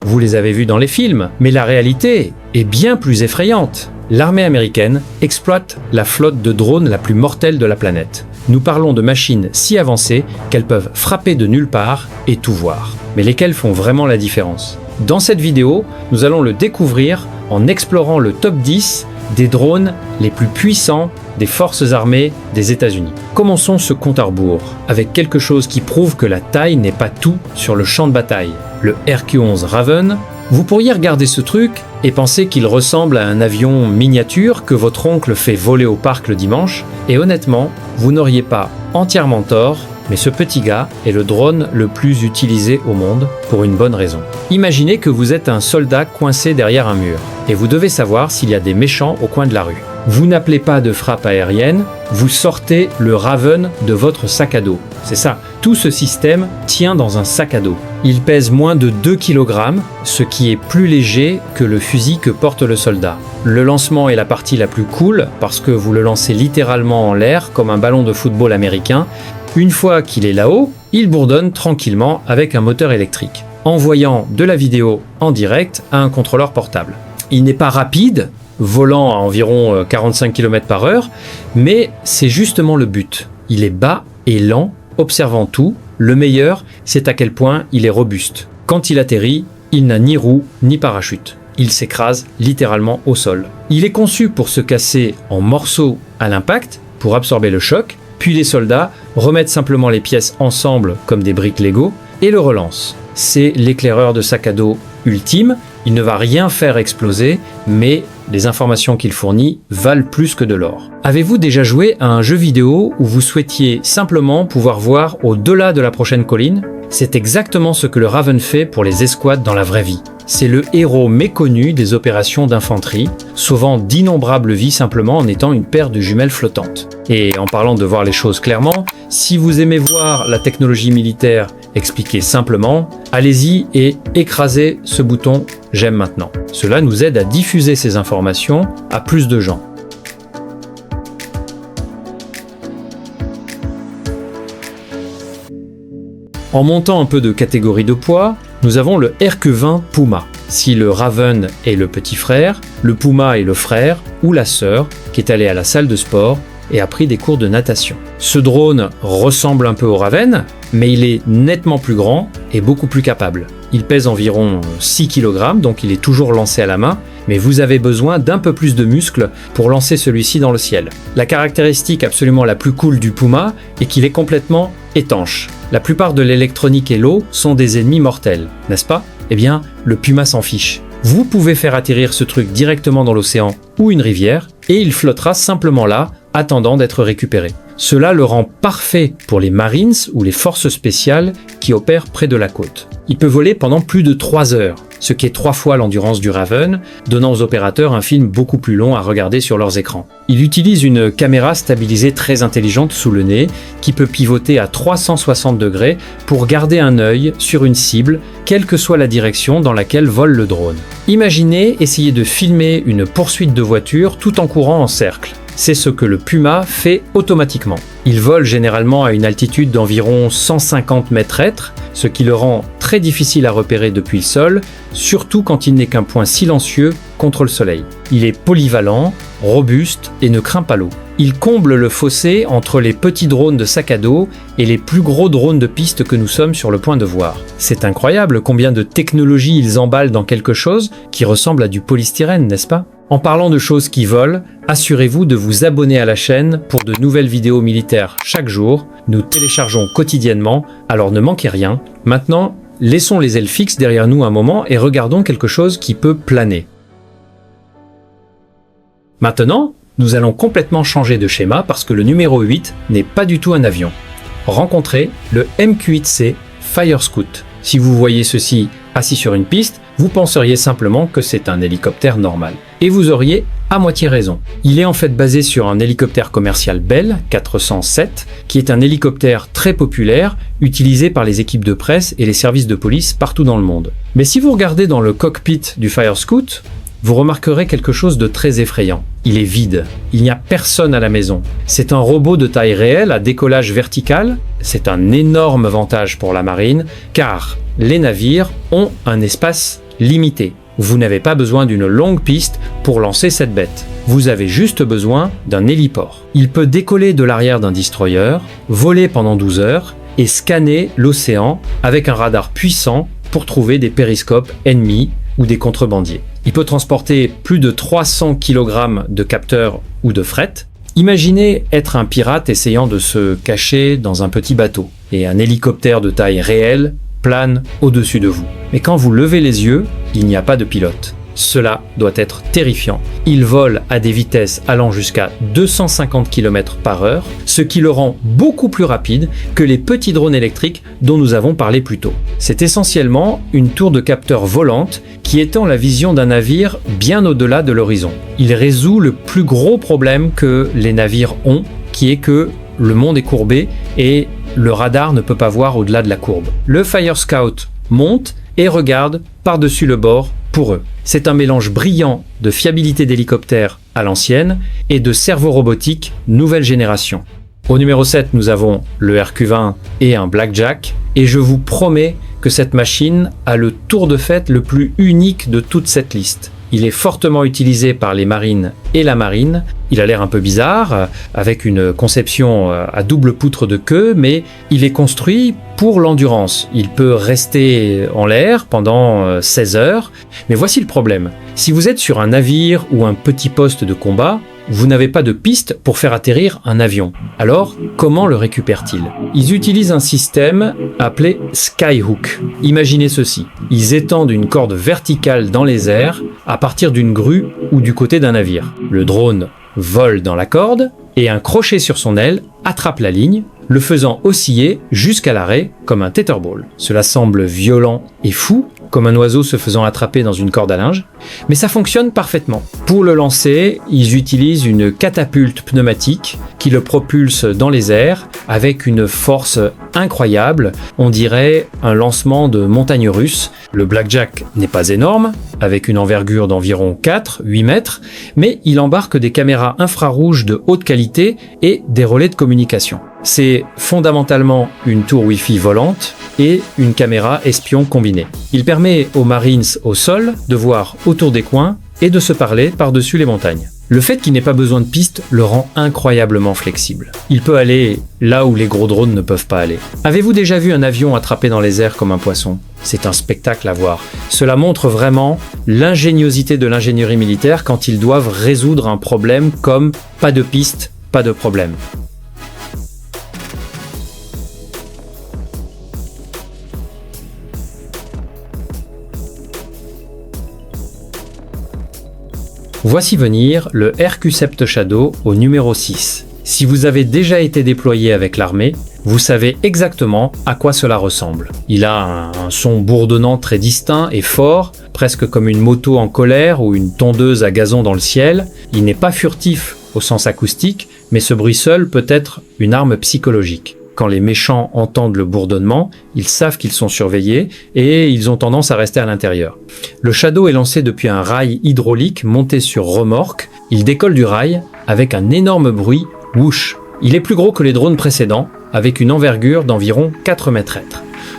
Vous les avez vus dans les films, mais la réalité est bien plus effrayante. L'armée américaine exploite la flotte de drones la plus mortelle de la planète. Nous parlons de machines si avancées qu'elles peuvent frapper de nulle part et tout voir. Mais lesquelles font vraiment la différence? Dans cette vidéo, nous allons le découvrir en explorant le top 10 des drones les plus puissants des forces armées des États-Unis. Commençons ce compte à rebours avec quelque chose qui prouve que la taille n'est pas tout sur le champ de bataille. Le RQ-11 Raven. Vous pourriez regarder ce truc et penser qu'il ressemble à un avion miniature que votre oncle fait voler au parc le dimanche, et honnêtement, vous n'auriez pas entièrement tort, mais ce petit gars est le drone le plus utilisé au monde pour une bonne raison. Imaginez que vous êtes un soldat coincé derrière un mur, et vous devez savoir s'il y a des méchants au coin de la rue. Vous n'appelez pas de frappe aérienne, vous sortez le Raven de votre sac à dos. C'est ça, tout ce système tient dans un sac à dos. Il pèse moins de 2 kg, ce qui est plus léger que le fusil que porte le soldat. Le lancement est la partie la plus cool parce que vous le lancez littéralement en l'air comme un ballon de football américain. Une fois qu'il est là-haut, il bourdonne tranquillement avec un moteur électrique, envoyant de la vidéo en direct à un contrôleur portable. Il n'est pas rapide, volant à environ 45 km/h, mais c'est justement le but. Il est bas et lent, observant tout. Le meilleur, c'est à quel point il est robuste. Quand il atterrit, il n'a ni roue ni parachute. Il s'écrase littéralement au sol. Il est conçu pour se casser en morceaux à l'impact, pour absorber le choc, puis les soldats remettent simplement les pièces ensemble comme des briques Lego et le relancent. C'est l'éclaireur de sac à dos ultime. Il ne va rien faire exploser, mais les informations qu'il fournit valent plus que de l'or. Avez-vous déjà joué à un jeu vidéo où vous souhaitiez simplement pouvoir voir au-delà de la prochaine colline? C'est exactement ce que le Raven fait pour les escouades dans la vraie vie. C'est le héros méconnu des opérations d'infanterie, sauvant d'innombrables vies simplement en étant une paire de jumelles flottantes. Et en parlant de voir les choses clairement, si vous aimez voir la technologie militaire expliquée simplement, allez-y et écrasez ce bouton « J'aime maintenant ». Cela nous aide à diffuser ces informations à plus de gens. En montant un peu de catégorie de poids, nous avons le RQ-20 Puma. Si le Raven est le petit frère, le Puma est le frère ou la sœur qui est allé à la salle de sport et a pris des cours de natation. Ce drone ressemble un peu au Raven, mais il est nettement plus grand et beaucoup plus capable. Il pèse environ 6 kg, donc il est toujours lancé à la main, mais vous avez besoin d'un peu plus de muscles pour lancer celui-ci dans le ciel. La caractéristique absolument la plus cool du Puma est qu'il est complètement étanche. La plupart de l'électronique et l'eau sont des ennemis mortels, n'est-ce pas? Eh bien, le Puma s'en fiche. Vous pouvez faire atterrir ce truc directement dans l'océan ou une rivière, et il flottera simplement là, attendant d'être récupéré. Cela le rend parfait pour les Marines ou les forces spéciales qui opèrent près de la côte. Il peut voler pendant plus de 3 heures, ce qui est 3 fois l'endurance du Raven, donnant aux opérateurs un film beaucoup plus long à regarder sur leurs écrans. Il utilise une caméra stabilisée très intelligente sous le nez, qui peut pivoter à 360 degrés pour garder un œil sur une cible, quelle que soit la direction dans laquelle vole le drone. Imaginez essayer de filmer une poursuite de voiture tout en courant en cercle. C'est ce que le Puma fait automatiquement. Il vole généralement à une altitude d'environ 150 mètres, ce qui le rend très difficile à repérer depuis le sol, surtout quand il n'est qu'un point silencieux contre le soleil. Il est polyvalent, robuste et ne craint pas l'eau. Il comble le fossé entre les petits drones de sac à dos et les plus gros drones de piste que nous sommes sur le point de voir. C'est incroyable combien de technologies ils emballent dans quelque chose qui ressemble à du polystyrène, n'est-ce pas? En parlant de choses qui volent, assurez-vous de vous abonner à la chaîne pour de nouvelles vidéos militaires chaque jour. Nous téléchargeons quotidiennement, alors ne manquez rien. Maintenant, laissons les ailes fixes derrière nous un moment et regardons quelque chose qui peut planer. Maintenant, nous allons complètement changer de schéma parce que le numéro 8 n'est pas du tout un avion. Rencontrez le MQ-8C Fire Scout. Si vous voyez ceci assis sur une piste, vous penseriez simplement que c'est un hélicoptère normal. Et vous auriez à moitié raison. Il est en fait basé sur un hélicoptère commercial Bell 407, qui est un hélicoptère très populaire, utilisé par les équipes de presse et les services de police partout dans le monde. Mais si vous regardez dans le cockpit du Fire Scout, vous remarquerez quelque chose de très effrayant. Il est vide. Il n'y a personne à la maison. C'est un robot de taille réelle à décollage vertical. C'est un énorme avantage pour la marine, car les navires ont un espace limitée. Vous n'avez pas besoin d'une longue piste pour lancer cette bête. Vous avez juste besoin d'un héliport. Il peut décoller de l'arrière d'un destroyer, voler pendant 12 heures et scanner l'océan avec un radar puissant pour trouver des périscopes ennemis ou des contrebandiers. Il peut transporter plus de 300 kg de capteurs ou de fret. Imaginez être un pirate essayant de se cacher dans un petit bateau et un hélicoptère de taille réelle plane au-dessus de vous. Mais quand vous levez les yeux, il n'y a pas de pilote. Cela doit être terrifiant. Il vole à des vitesses allant jusqu'à 250 km/h, ce qui le rend beaucoup plus rapide que les petits drones électriques dont nous avons parlé plus tôt. C'est essentiellement une tour de capteur volante qui étend la vision d'un navire bien au-delà de l'horizon. Il résout le plus gros problème que les navires ont, qui est que le monde est courbé et le radar ne peut pas voir au-delà de la courbe. Le Fire Scout monte et regarde par-dessus le bord pour eux. C'est un mélange brillant de fiabilité d'hélicoptère à l'ancienne et de cerveau robotique nouvelle génération. Au numéro 7, nous avons le RQ-20 et un Blackjack, et je vous promets que cette machine a le tour de fête le plus unique de toute cette liste. Il est fortement utilisé par les marines et la marine. Il a l'air un peu bizarre, avec une conception à double poutre de queue, mais il est construit pour l'endurance. Il peut rester en l'air pendant 16 heures. Mais voici le problème. Si vous êtes sur un navire ou un petit poste de combat, vous n'avez pas de piste pour faire atterrir un avion. Alors, comment le récupèrent-ils? Ils utilisent un système appelé Skyhook. Imaginez ceci. Ils étendent une corde verticale dans les airs à partir d'une grue ou du côté d'un navire. Le drone vole dans la corde et un crochet sur son aile attrape la ligne, le faisant osciller jusqu'à l'arrêt comme un tetherball. Cela semble violent et fou, comme un oiseau se faisant attraper dans une corde à linge, mais ça fonctionne parfaitement. Pour le lancer, ils utilisent une catapulte pneumatique qui le propulse dans les airs avec une force incroyable, on dirait un lancement de montagne russe. Le Blackjack n'est pas énorme, avec une envergure d'environ 4-8 mètres, mais il embarque des caméras infrarouges de haute qualité et des relais de communication. C'est fondamentalement une tour Wi-Fi volante et une caméra espion combinée. Il permet aux Marines au sol de voir autour des coins et de se parler par-dessus les montagnes. Le fait qu'il n'ait pas besoin de piste le rend incroyablement flexible. Il peut aller là où les gros drones ne peuvent pas aller. Avez-vous déjà vu un avion attrapé dans les airs comme un poisson? C'est un spectacle à voir. Cela montre vraiment l'ingéniosité de l'ingénierie militaire quand ils doivent résoudre un problème comme pas de piste, pas de problème. Voici venir le RQ-7 Shadow au numéro 6. Si vous avez déjà été déployé avec l'armée, vous savez exactement à quoi cela ressemble. Il a un son bourdonnant très distinct et fort, presque comme une moto en colère ou une tondeuse à gazon dans le ciel. Il n'est pas furtif au sens acoustique, mais ce bruit seul peut être une arme psychologique. Quand les méchants entendent le bourdonnement, ils savent qu'ils sont surveillés et ils ont tendance à rester à l'intérieur. Le Shadow est lancé depuis un rail hydraulique monté sur remorque. Il décolle du rail avec un énorme bruit whoosh. Il est plus gros que les drones précédents, avec une envergure d'environ 4 mètres.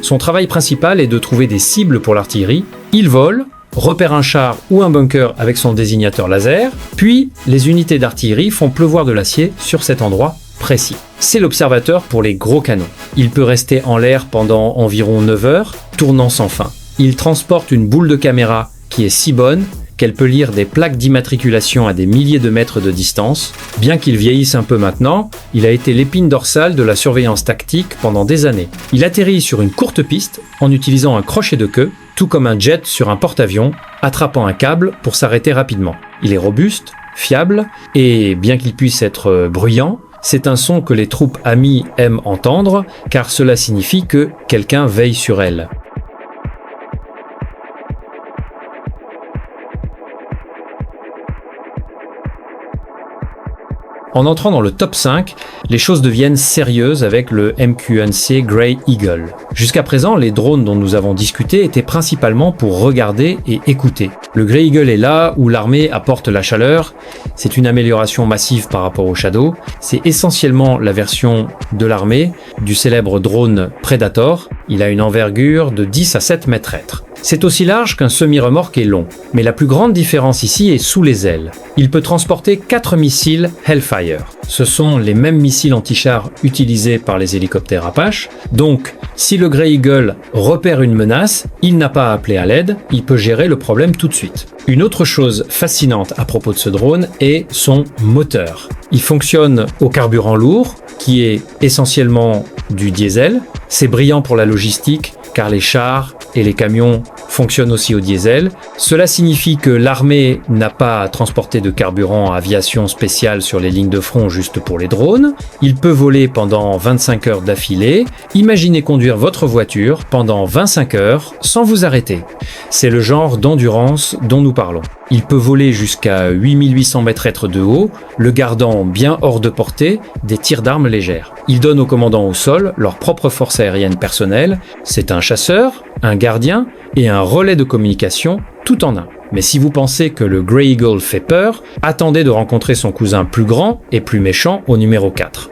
Son travail principal est de trouver des cibles pour l'artillerie. Il vole, repère un char ou un bunker avec son désignateur laser, puis les unités d'artillerie font pleuvoir de l'acier sur cet endroit précis. C'est l'observateur pour les gros canons. Il peut rester en l'air pendant environ 9 heures, tournant sans fin. Il transporte une boule de caméra qui est si bonne qu'elle peut lire des plaques d'immatriculation à des milliers de mètres de distance. Bien qu'il vieillisse un peu maintenant, il a été l'épine dorsale de la surveillance tactique pendant des années. Il atterrit sur une courte piste en utilisant un crochet de queue, tout comme un jet sur un porte-avions, attrapant un câble pour s'arrêter rapidement. Il est robuste, fiable, et bien qu'il puisse être bruyant, c'est un son que les troupes amies aiment entendre, car cela signifie que quelqu'un veille sur elles. En entrant dans le top 5, les choses deviennent sérieuses avec le MQNC Grey Eagle. Jusqu'à présent, les drones dont nous avons discuté étaient principalement pour regarder et écouter. Le Grey Eagle est là où l'armée apporte la chaleur. C'est une amélioration massive par rapport au Shadow. C'est essentiellement la version de l'armée du célèbre drone Predator. Il a une envergure de 10 à 7 mètres. C'est aussi large qu'un semi-remorque est long. Mais la plus grande différence ici est sous les ailes. Il peut transporter 4 missiles Hellfire. Ce sont les mêmes missiles anti-chars utilisés par les hélicoptères Apache. Donc, si le Grey Eagle repère une menace, il n'a pas à appeler à l'aide, il peut gérer le problème tout de suite. Une autre chose fascinante à propos de ce drone est son moteur. Il fonctionne au carburant lourd, qui est essentiellement du diesel. C'est brillant pour la logistique, car les chars et les camions fonctionnent aussi au diesel. Cela signifie que l'armée n'a pas à transporter de carburant à aviation spéciale sur les lignes de front juste pour les drones. Il peut voler pendant 25 heures d'affilée. Imaginez conduire votre voiture pendant 25 heures sans vous arrêter. C'est le genre d'endurance dont nous parlons. Il peut voler jusqu'à 8800 mètres de haut, le gardant bien hors de portée des tirs d'armes légères. Il donne aux commandants au sol leur propre force aérienne personnelle. C'est un chasseur, un gardien et un relais de communication tout en un. Mais si vous pensez que le Grey Eagle fait peur, attendez de rencontrer son cousin plus grand et plus méchant au numéro 4.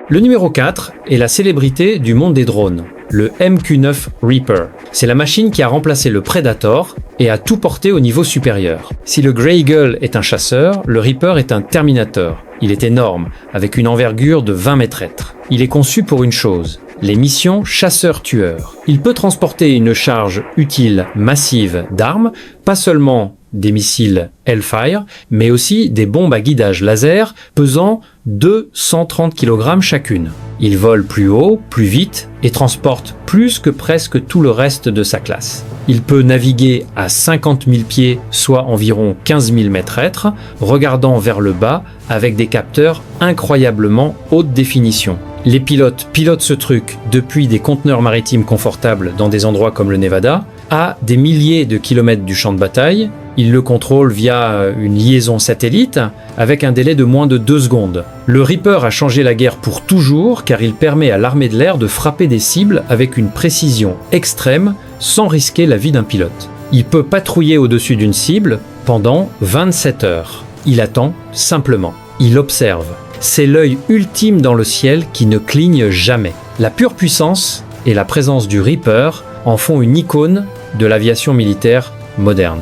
Le numéro 4 est la célébrité du monde des drones, le MQ-9 Reaper. C'est la machine qui a remplacé le Predator et a tout porté au niveau supérieur. Si le Grey Eagle est un chasseur, le Reaper est un Terminator. Il est énorme, avec une envergure de 20 mètres. Il est conçu pour une chose, les missions chasseur-tueur. Il peut transporter une charge utile massive d'armes, pas seulement des missiles Hellfire, mais aussi des bombes à guidage laser pesant 230 kg chacune. Il vole plus haut, plus vite et transporte plus que presque tout le reste de sa classe. Il peut naviguer à 50 000 pieds, soit environ 15 000 mètres, regardant vers le bas avec des capteurs incroyablement haute définition. Les pilotes pilotent ce truc depuis des conteneurs maritimes confortables dans des endroits comme le Nevada, à des milliers de kilomètres du champ de bataille. Ils le contrôlent via une liaison satellite avec un délai de moins de 2 secondes. Le Reaper a changé la guerre pour toujours car il permet à l'armée de l'air de frapper des cibles avec une précision extrême sans risquer la vie d'un pilote. Il peut patrouiller au-dessus d'une cible pendant 27 heures. Il attend simplement. Il observe. C'est l'œil ultime dans le ciel qui ne cligne jamais. La pure puissance et la présence du Reaper en font une icône de l'aviation militaire moderne.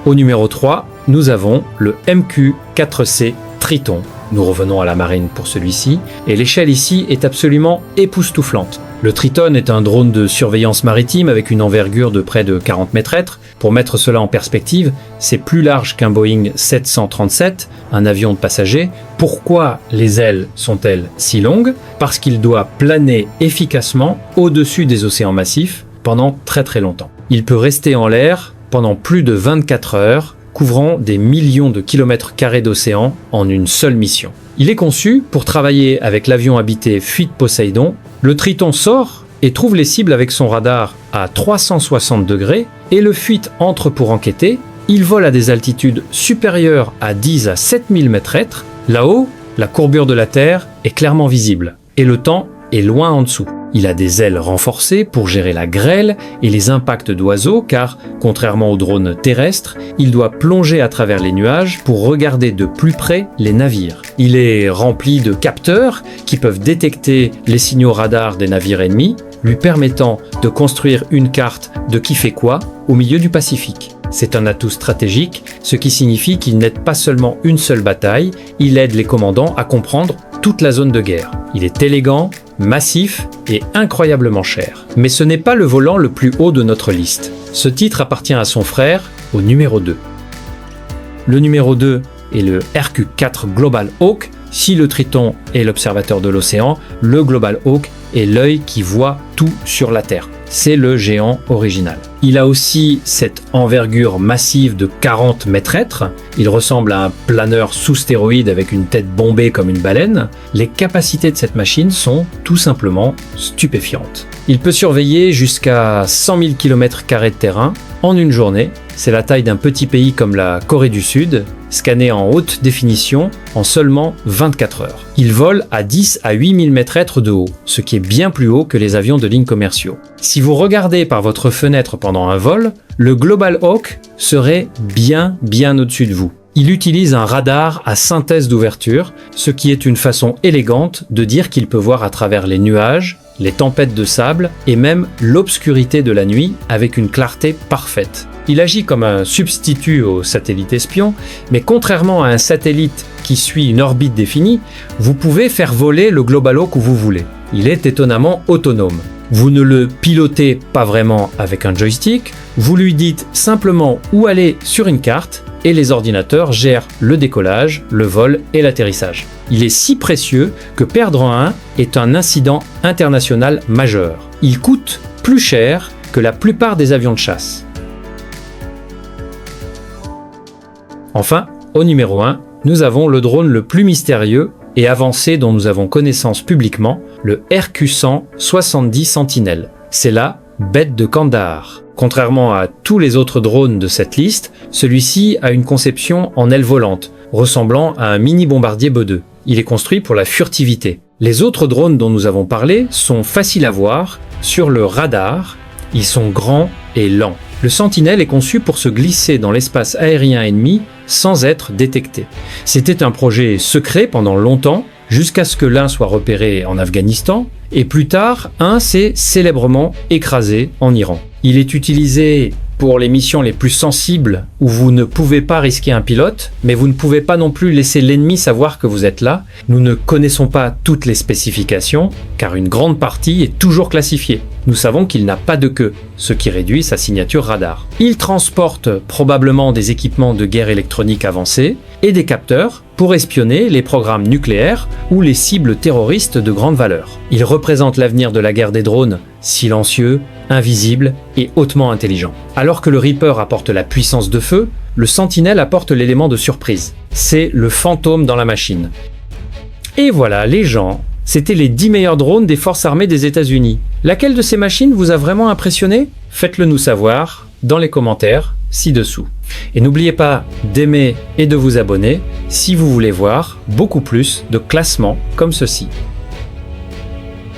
Au numéro 3, nous avons le MQ-4C Triton. Nous revenons à la marine pour celui-ci, et l'échelle ici est absolument époustouflante. Le Triton est un drone de surveillance maritime avec une envergure de près de 40 mètres. Pour mettre cela en perspective, c'est plus large qu'un Boeing 737, un avion de passagers. Pourquoi les ailes sont-elles si longues? Parce qu'il doit planer efficacement au-dessus des océans massifs pendant très longtemps. Il peut rester en l'air pendant plus de 24 heures, couvrant des millions de kilomètres carrés d'océan en une seule mission. Il est conçu pour travailler avec l'avion habité Fuite Poseidon. Le Triton sort et trouve les cibles avec son radar à 360 degrés et le Fuite entre pour enquêter. Il vole à des altitudes supérieures à 10 à 7000 mètres. Là-haut, la courbure de la Terre est clairement visible et le temps est loin en dessous. Il a des ailes renforcées pour gérer la grêle et les impacts d'oiseaux car, contrairement aux drones terrestres, il doit plonger à travers les nuages pour regarder de plus près les navires. Il est rempli de capteurs qui peuvent détecter les signaux radars des navires ennemis, lui permettant de construire une carte de qui fait quoi au milieu du Pacifique. C'est un atout stratégique, ce qui signifie qu'il n'aide pas seulement une seule bataille, il aide les commandants à comprendre toute la zone de guerre. Il est élégant, massif et incroyablement cher. Mais ce n'est pas le volant le plus haut de notre liste. Ce titre appartient à son frère, au numéro 2. Le numéro 2 est le RQ-4 Global Hawk. Si le Triton est l'observateur de l'océan, le Global Hawk est l'œil qui voit tout sur la Terre. C'est le géant original. Il a aussi cette envergure massive de 40 mètres. Il ressemble à un planeur sous stéroïde avec une tête bombée comme une baleine. Les capacités de cette machine sont tout simplement stupéfiantes. Il peut surveiller jusqu'à 100 000 km² de terrain en une journée. C'est la taille d'un petit pays comme la Corée du Sud, scanné en haute définition en seulement 24 heures. Il vole à 10 à 8000 mètres de haut, ce qui est bien plus haut que les avions de ligne commerciaux. Si vous regardez par votre fenêtre pendant un vol, le Global Hawk serait bien au-dessus de vous. Il utilise un radar à synthèse d'ouverture, ce qui est une façon élégante de dire qu'il peut voir à travers les nuages les tempêtes de sable et même l'obscurité de la nuit avec une clarté parfaite. Il agit comme un substitut au satellite espion, mais contrairement à un satellite qui suit une orbite définie, vous pouvez faire voler le Global Hawk où vous voulez. Il est étonnamment autonome. Vous ne le pilotez pas vraiment avec un joystick, vous lui dites simplement où aller sur une carte et les ordinateurs gèrent le décollage, le vol et l'atterrissage. Il est si précieux que perdre un est un incident international majeur. Il coûte plus cher que la plupart des avions de chasse. Enfin, au numéro 1, nous avons le drone le plus mystérieux et avancé dont nous avons connaissance publiquement, le RQ-100 70 Sentinel. C'est la bête de Kandahar. Contrairement à tous les autres drones de cette liste, celui-ci a une conception en aile volante, ressemblant à un mini bombardier Be-2. Il est construit pour la furtivité. Les autres drones dont nous avons parlé sont faciles à voir sur le radar, ils sont grands et lents. Le Sentinelle est conçu pour se glisser dans l'espace aérien ennemi sans être détecté. C'était un projet secret pendant longtemps, jusqu'à ce que l'un soit repéré en Afghanistan, et plus tard, un s'est célèbrement écrasé en Iran. Il est utilisé pour les missions les plus sensibles où vous ne pouvez pas risquer un pilote, mais vous ne pouvez pas non plus laisser l'ennemi savoir que vous êtes là. Nous ne connaissons pas toutes les spécifications, car une grande partie est toujours classifiée. Nous savons qu'il n'a pas de queue, ce qui réduit sa signature radar. Il transporte probablement des équipements de guerre électronique avancés et des capteurs pour espionner les programmes nucléaires ou les cibles terroristes de grande valeur. Il représente l'avenir de la guerre des drones, silencieux, invisible et hautement intelligent. Alors que le Reaper apporte la puissance de feu, le Sentinelle apporte l'élément de surprise. C'est le fantôme dans la machine. Et voilà, les gens, c'était les 10 meilleurs drones des forces armées des États-Unis. Laquelle de ces machines vous a vraiment impressionné? Faites-le nous savoir dans les commentaires ci-dessous. Et n'oubliez pas d'aimer et de vous abonner si vous voulez voir beaucoup plus de classements comme ceci.